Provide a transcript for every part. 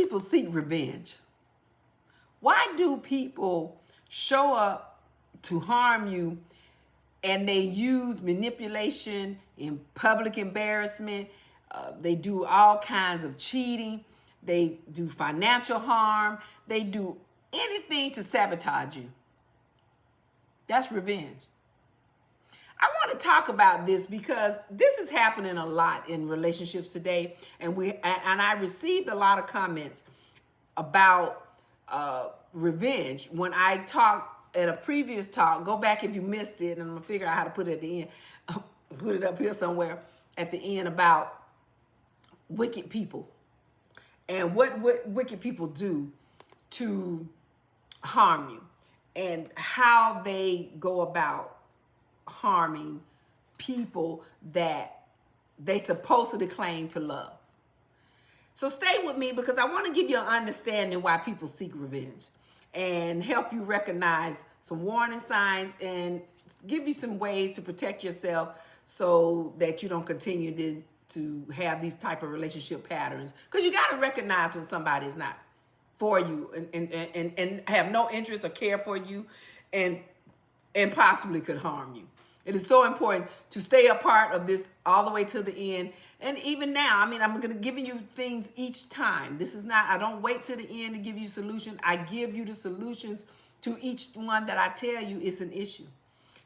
people seek revenge? Why do people show up to harm you and they use manipulation and public embarrassment? They do all kinds of cheating. They do financial harm. They do anything to sabotage you. That's revenge. I want to talk about this because this is happening a lot in relationships today, and I received a lot of comments about revenge. When I talked at a previous talk, go back if you missed it, and I'm gonna figure out how to put it at the end, put it up here somewhere at the end, about wicked people and what wicked people do to harm you and how they go about harming people that they supposedly claim to love. So stay with me because I want to give you an understanding why people seek revenge and help you recognize some warning signs and give you some ways to protect yourself so that you don't continue to have these type of relationship patterns. Because you got to recognize when somebody is not for you and have no interest or care for you and possibly could harm you. It is so important to stay a part of this all the way to the end. And even now, I mean, I'm going to give you things each time. This is not, I don't wait to the end to give you solutions. I give you the solutions to each one that I tell you is an issue.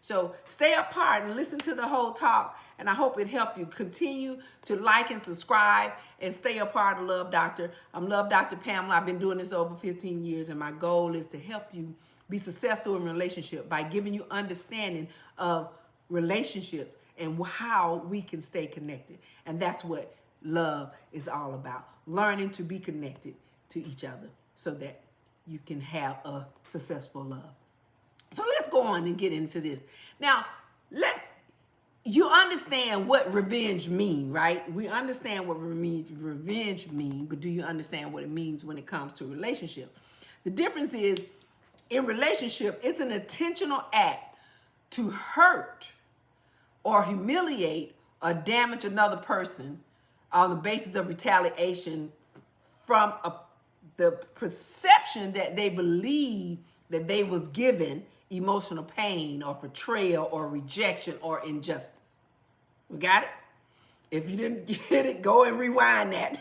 So stay apart and listen to the whole talk, and I hope it helped you. Continue to like and subscribe and stay a part of Love Doctor. I'm LoveDrPamela. I've been doing this over 15 years, and my goal is to help you be successful in relationship by giving you understanding of relationships and how we can stay connected. And that's what love is all about. Learning to be connected to each other so that you can have a successful love. So let's go on and get into this. Now, you understand what revenge means, right? We understand what revenge means, but do you understand what it means when it comes to relationship? The difference is, in relationship, it's an intentional act to hurt or humiliate or damage another person on the basis of retaliation from the perception that they believe that they was given emotional pain or betrayal or rejection or injustice. We got it? If you didn't get it, go and rewind that.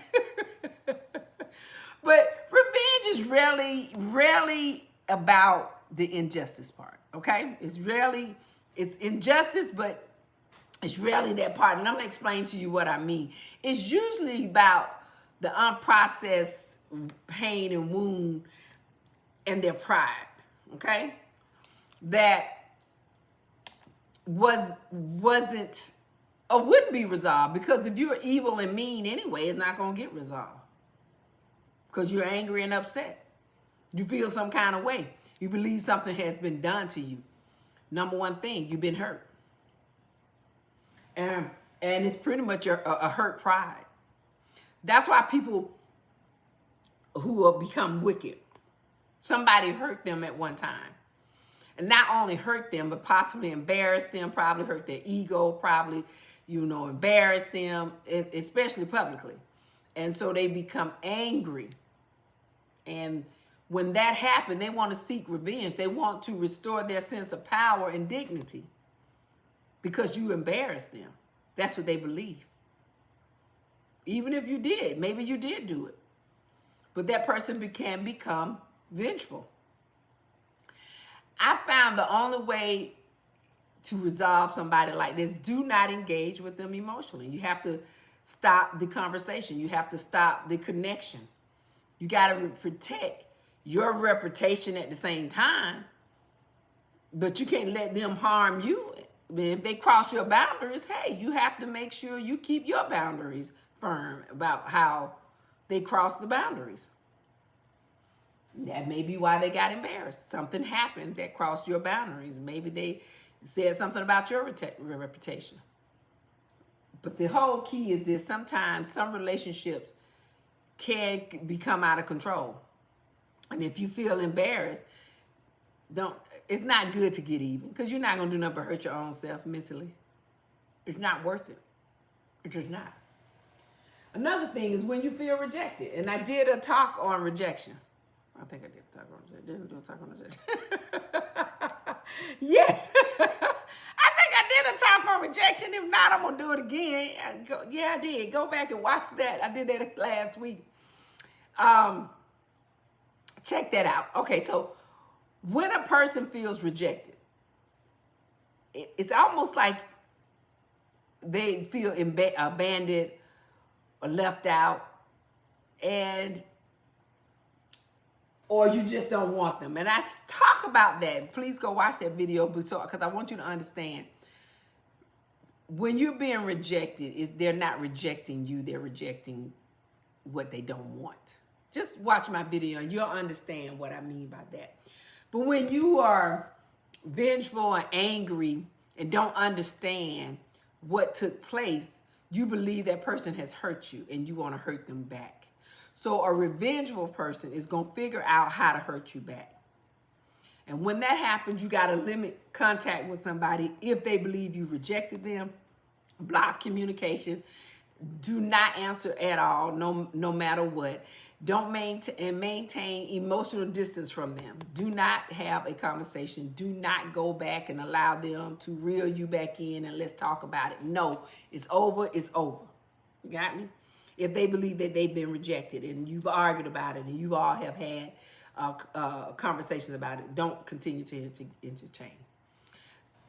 But revenge is rarely about the injustice part, okay? It's injustice, but it's rarely that part. And I'm gonna explain to you what I mean. It's usually about the unprocessed pain and wound and their pride, okay? That wasn't or wouldn't be resolved, because if you're evil and mean anyway, it's not gonna get resolved because you're angry and upset. You feel some kind of way. You believe something has been done to you. Number one thing, you've been hurt. And it's pretty much a hurt pride. That's why people who have become wicked, somebody hurt them at one time. And not only hurt them, but possibly embarrassed them, probably hurt their ego, probably, embarrassed them, especially publicly. And so they become angry. And when that happened, they want to seek revenge. They want to restore their sense of power and dignity because you embarrassed them. That's what they believe. Even if you did, maybe you did do it. But that person can become vengeful. I found the only way to resolve somebody like this, do not engage with them emotionally. You have to stop the conversation. You have to stop the connection. You got to protect your reputation at the same time, but you can't let them harm you. I mean, if they cross your boundaries, hey, you have to make sure you keep your boundaries firm about how they cross the boundaries. That may be why they got embarrassed. Something happened that crossed your boundaries. Maybe they said something about your reputation. But the whole key is this: sometimes some relationships can become out of control. And if you feel embarrassed, it's not good to get even, because you're not going to do nothing but hurt your own self mentally. It's not worth it. It's just not. Another thing is when you feel rejected. And I did a talk on rejection. I think I did a talk on rejection. Didn't do a talk on rejection. Yes. I think I did a talk on rejection. If not, I'm going to do it again. Yeah, I did. Go back and watch that. I did that last week. Check that out. Okay, so when a person feels rejected, it's almost like they feel abandoned or left out, or you just don't want them. And I talk about that. Please go watch that video because I want you to understand. When you're being rejected, they're not rejecting you. They're rejecting what they don't want. Just watch my video and you'll understand what I mean by that. But when you are vengeful and angry and don't understand what took place, you believe that person has hurt you and you want to hurt them back. So a revengeful person is going to figure out how to hurt you back. And when that happens, you got to limit contact with somebody if they believe you rejected them. Block communication. Do not answer at all, no matter what. Don't maintain emotional distance from them. Do not have a conversation. Do not go back and allow them to reel you back in and let's talk about it. No, it's over. It's over. You got me? If they believe that they've been rejected and you've argued about it and you all have had conversations about it, don't continue to entertain.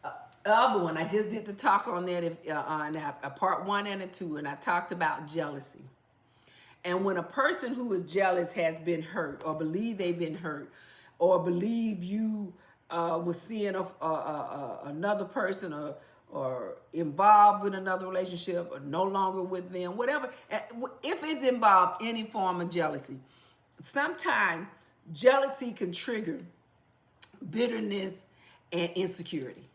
The other one, I just did the talk on that on part 1 and 2, and I talked about jealousy. And when a person who is jealous has been hurt or believe they've been hurt or believe you was seeing another person or involved with another relationship or no longer with them, whatever, if it involves any form of jealousy, sometimes jealousy can trigger bitterness and insecurity.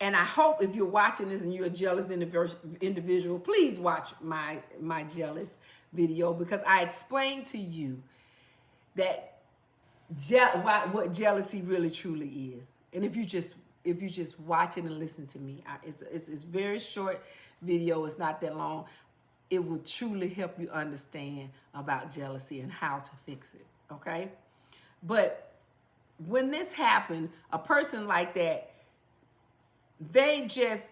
And I hope if you're watching this and you're a jealous individual, please watch my jealous video because I explained to you that what jealousy really truly is. And if you just watch it and listen to me, it's very short video. It's not that long. It will truly help you understand about jealousy and how to fix it. Okay, but when this happened, a person like that, they just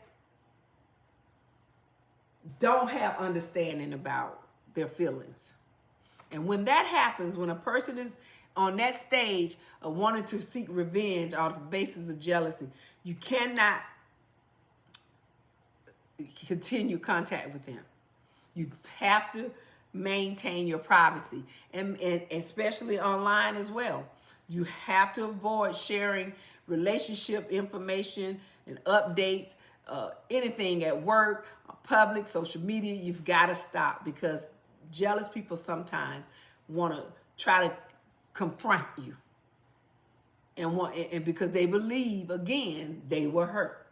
don't have understanding about their feelings. And when that happens, when a person is on that stage of wanting to seek revenge on the basis of jealousy, you cannot continue contact with them. You have to maintain your privacy, and especially online as well. You have to avoid sharing relationship information and updates, anything at work, public, social media. You've got to stop because jealous people sometimes want to try to confront you and because they believe, again, they were hurt.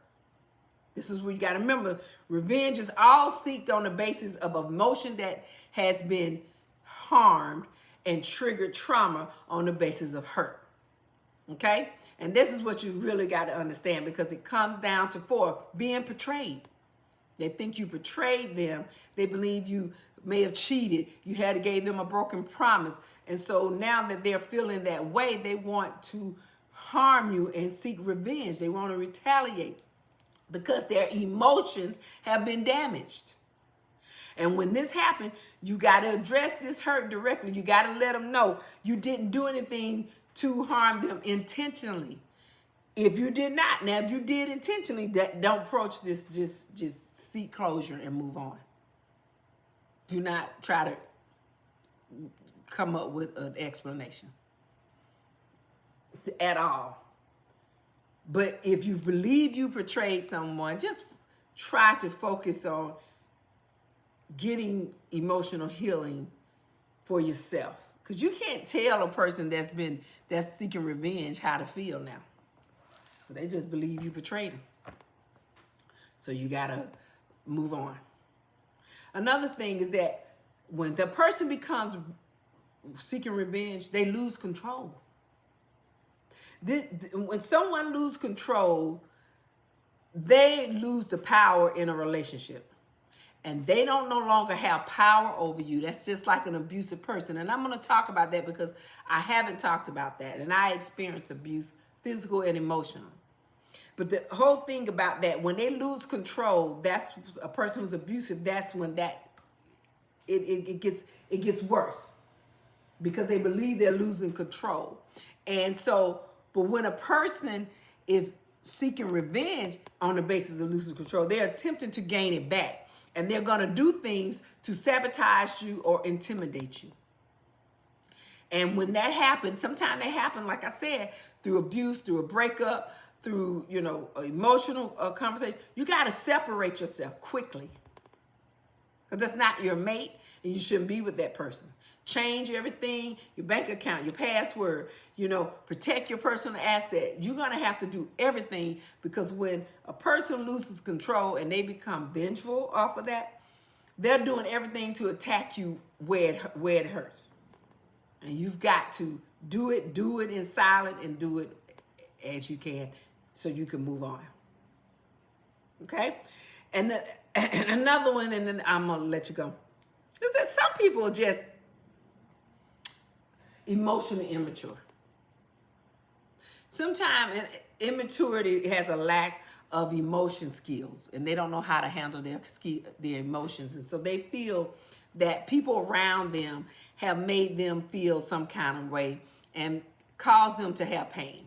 This is where you got to remember, revenge is all seeked on the basis of emotion that has been harmed and triggered trauma on the basis of hurt. Okay? And this is what you really got to understand because it comes down to being betrayed. They think you betrayed them. They believe you may have cheated. You had to give them a broken promise. And so now that they're feeling that way, they want to harm you and seek revenge. They want to retaliate because their emotions have been damaged. And when this happened, you got to address this hurt directly. You got to let them know you didn't do anything to harm them intentionally. If you did not, now if you did intentionally, don't approach this, just seek closure and move on. Do not try to come up with an explanation at all. But if you believe you betrayed someone, just try to focus on getting emotional healing for yourself. Because you can't tell a person that's seeking revenge how to feel now. But they just believe you betrayed them. So you got to move on. Another thing is that when the person becomes seeking revenge, they lose control. When someone loses control, they lose the power in a relationship. and they don't no longer have power over you. That's just like an abusive person. And I'm going to talk about that because I haven't talked about that. And I experienced abuse, physical and emotional. But the whole thing about that, when they lose control, that's a person who's abusive. That's when it gets worse, because they believe they're losing control. And so, but when a person is seeking revenge on the basis of losing control, they're attempting to gain it back. And they're going to do things to sabotage you or intimidate you. And when that happens, sometimes they happen, like I said, through abuse, through a breakup, through, emotional conversation. You got to separate yourself quickly, because that's not your mate, and you shouldn't be with that person. Change everything, your bank account, your password, protect your personal asset. You're going to have to do everything, because when a person loses control and they become vengeful off of that, they're doing everything to attack you where it hurts. And you've got to do it in silence, and do it as you can so you can move on. Okay? And another one, and then I'm going to let you go. Is that some people are just emotionally immature. Sometimes immaturity has a lack of emotion skills, and they don't know how to handle their emotions. And so they feel that people around them have made them feel some kind of way and cause them to have pain.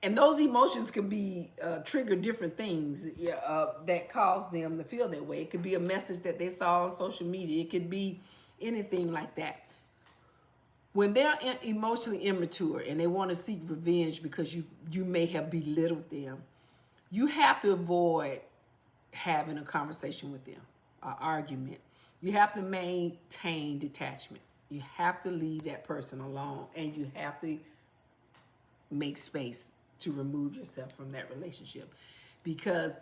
And those emotions can be trigger different things that cause them to feel that way. It could be a message that they saw on social media. It could be anything like that. When they're emotionally immature and they want to seek revenge because you may have belittled them, you have to avoid having a conversation with them, an argument. You have to maintain detachment. You have to leave that person alone, and you have to make space to remove yourself from that relationship, because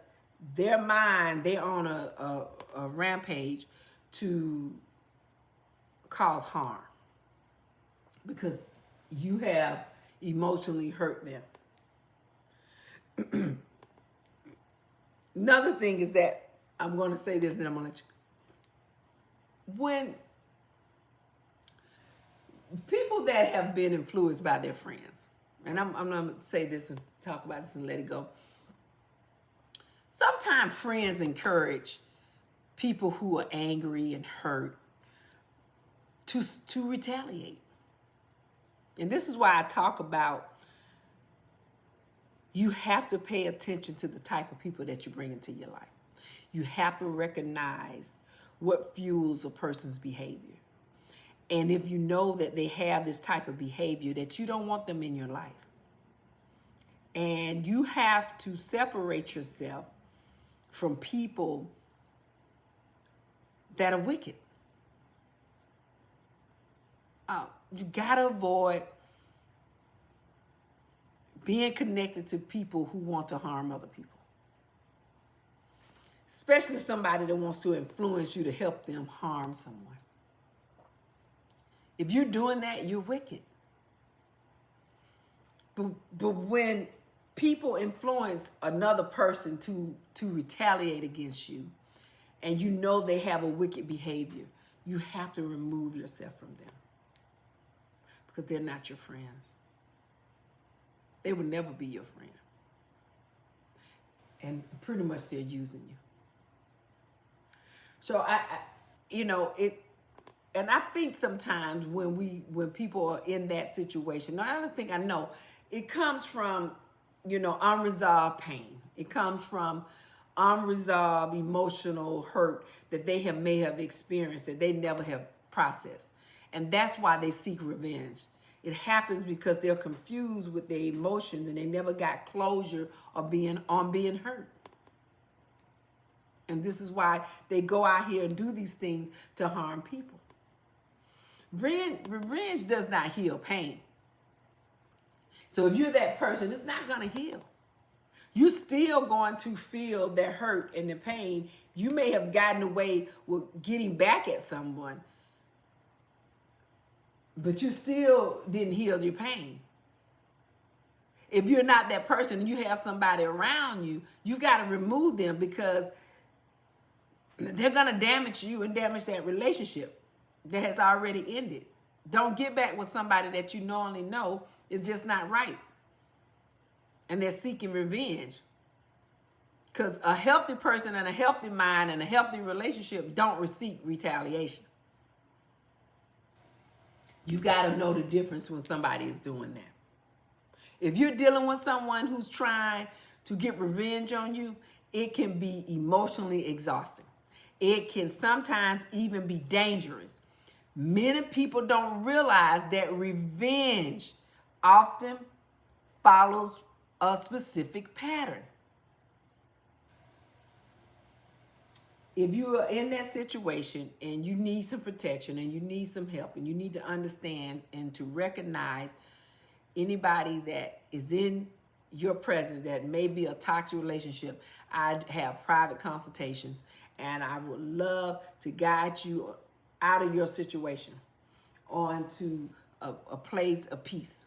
their mind, they're on a rampage to cause harm, because you have emotionally hurt them. Another thing is that, I'm going to say this, then I'm going to let you. When people that have been influenced by their friends, and I'm going to say this and talk about this and let it go. Sometimes friends encourage people who are angry and hurt to retaliate. And this is why I talk about, you have to pay attention to the type of people that you bring into your life. You have to recognize what fuels a person's behavior. And if you know that they have this type of behavior, that you don't want them in your life. And you have to separate yourself from people that are wicked. You gotta avoid being connected to people who want to harm other people. Especially somebody that wants to influence you to help them harm someone. If you're doing that, you're wicked. But when people influence another person to retaliate against you, and you know they have a wicked behavior, you have to remove yourself from them, because they're not your friends. They will never be your friend. And pretty much they're using you. So and I think sometimes when people are in that situation, I don't think I know, it comes from, unresolved pain. It comes from unresolved emotional hurt that they may have experienced, that they never have processed. And that's why they seek revenge. It happens because they're confused with their emotions, and they never got closure on being hurt. And this is why they go out here and do these things to harm people. Revenge does not heal pain. So if you're that person, it's not going to heal. You're still going to feel the hurt and the pain. You may have gotten away with getting back at someone, but you still didn't heal your pain. If you're not that person and you have somebody around you, you've got to remove them, because they're going to damage you and damage that relationship that has already ended. Don't get back with somebody that you knowingly know is just not right. And they're seeking revenge. Because a healthy person and a healthy mind and a healthy relationship don't seek retaliation. You got to know the difference when somebody is doing that. If you're dealing with someone who's trying to get revenge on you, it can be emotionally exhausting. It can sometimes even be dangerous. Many people don't realize that revenge often follows a specific pattern. If you are in that situation and you need some protection and you need some help and you need to understand and to recognize anybody that is in your presence that may be a toxic relationship, I have private consultations and I would love to guide you out of your situation onto a place of peace.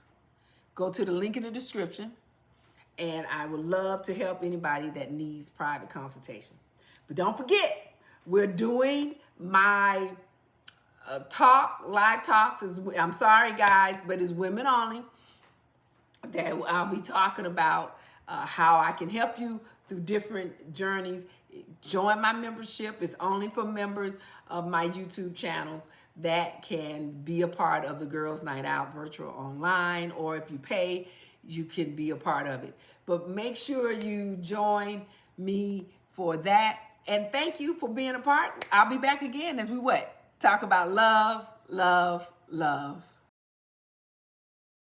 Go to the link in the description and I would love to help anybody that needs private consultation. But don't forget, we're doing my live talks. I'm sorry, guys, but it's women only. That I'll be talking about how I can help you through different journeys. Join my membership. It's only for members of my YouTube channels that can be a part of the Girls Night Out virtual online, or if you pay, you can be a part of it. But make sure you join me for that. And thank you for being a part. I'll be back again as we talk about love, love, love.